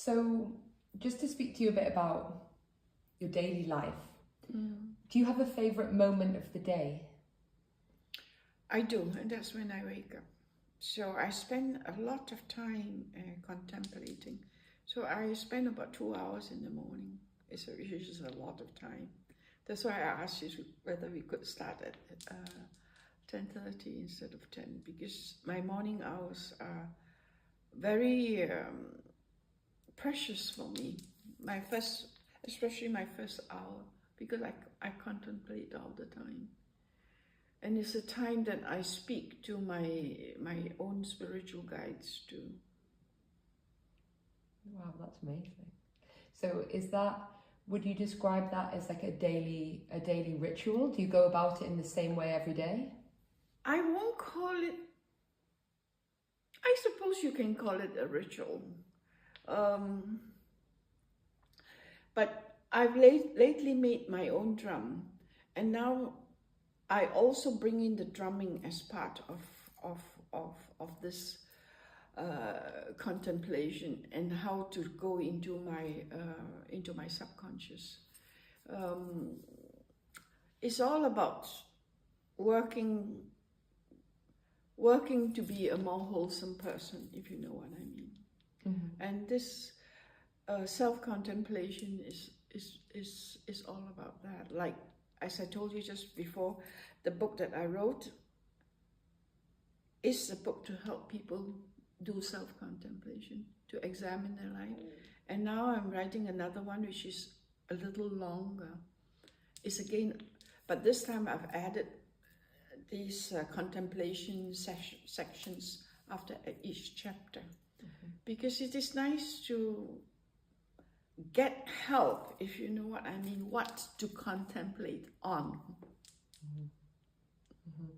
So, just to speak to you a bit about your daily life, do you have a favourite moment of the day? I do, and that's when I wake up. So I spend a lot of time contemplating. So I spend about 2 hours in the morning. It's just a lot of time. That's why I asked you whether we could start at 10:30 instead of 10, because my morning hours are very precious for me. Especially my first hour, because I contemplate all the time. And it's a time that I speak to my own spiritual guides too. Wow, that's amazing. So would you describe that as like a daily ritual? Do you go about it in the same way every day? I won't call it, I suppose you can call it a ritual. But I've lately made my own drum, and now I also bring in the drumming as part of this contemplation, and how to go into my subconscious. It's all about working to be a more wholesome person, if you know what I mean. Mm-hmm. And this self-contemplation is all about that. Like, as I told you just before, the book that I wrote is a book to help people do self-contemplation, to examine their life. And now I'm writing another one, which is a little longer. It's again, but this time I've added these contemplation sections after each chapter. Mm-hmm. Because it is nice to get help, if you know what I mean, what to contemplate on. Mm-hmm. Mm-hmm.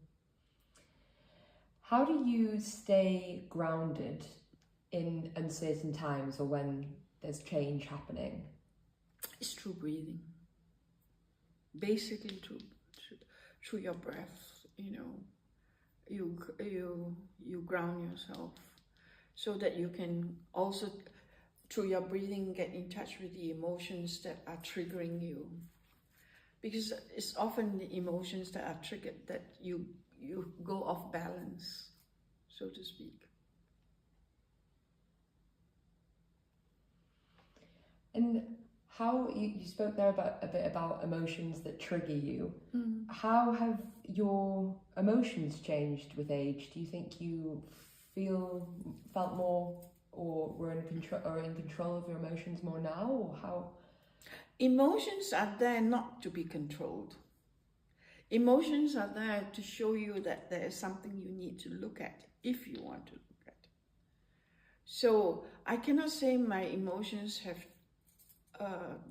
How do you stay grounded in uncertain times or when there's change happening? It's through breathing. Basically through your breath, you ground yourself, so that you can also, through your breathing, get in touch with the emotions that are triggering you. Because it's often the emotions that are triggered that you go off balance, so to speak. And how you spoke there a bit about emotions that trigger you. Mm. How have your emotions changed with age? Do you think you felt more, or were in control of your emotions more now, or how? Emotions are there not to be controlled. Emotions are there to show you that there is something you need to look at, if you want to look at. So I cannot say my emotions have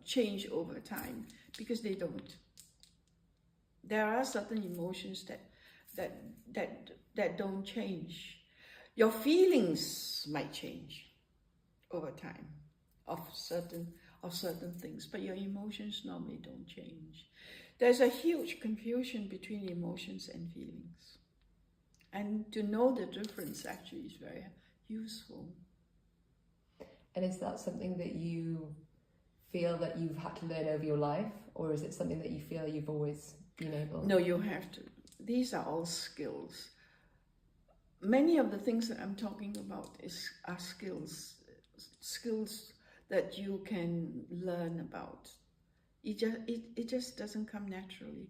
changed over time, because they don't. There are certain emotions that don't change. Your feelings might change over time of certain things, but your emotions normally don't change. There's a huge confusion between emotions and feelings. And to know the difference actually is very useful. And is that something that you feel that you've had to learn over your life, or is it something that you feel you've always been able? No, you have to. These are all skills. Many of the things that I'm talking about are skills that you can learn about. It just doesn't come naturally.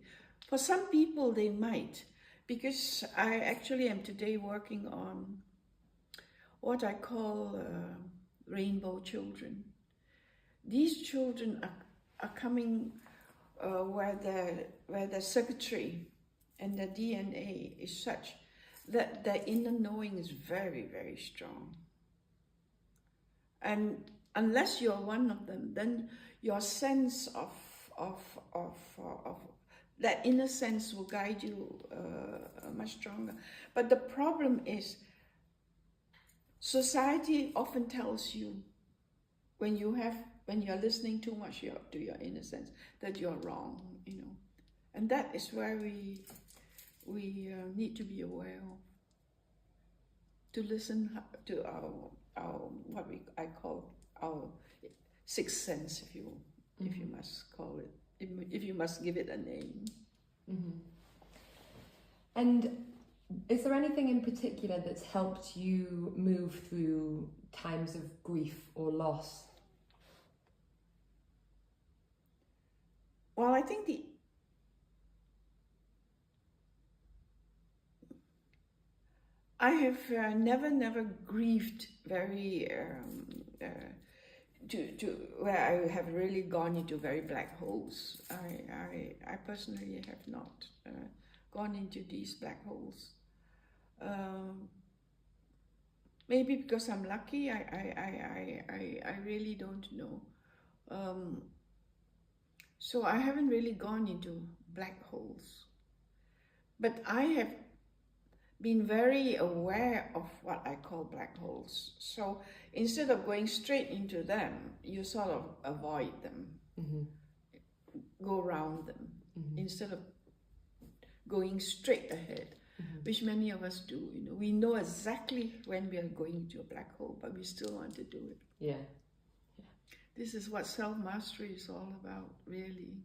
For some people, they might, because I actually am today working on what I call rainbow children. These children are coming where the circuitry and the DNA is such that their inner knowing is very, very strong. And unless you're one of them, then your sense of that inner sense will guide you much stronger. But the problem is, society often tells you, when you're listening too much to your inner sense, that you're wrong, and that is where we need to be aware of, to listen to I call our sixth sense, if you must call it, if you must give it a name. Mm-hmm. And is there anything in particular that's helped you move through times of grief or loss? Well, I think I have never grieved very to where I have really gone into very black holes. I personally have not gone into these black holes. Maybe because I'm lucky. I really don't know. So I haven't really gone into black holes, but I have been very aware of what I call black holes. So instead of going straight into them, you sort of avoid them, mm-hmm. go around them, mm-hmm. instead of going straight ahead, mm-hmm. which many of us do. You know, we know exactly when we are going into a black hole, but we still want to do it. Yeah. This is what self-mastery is all about, really.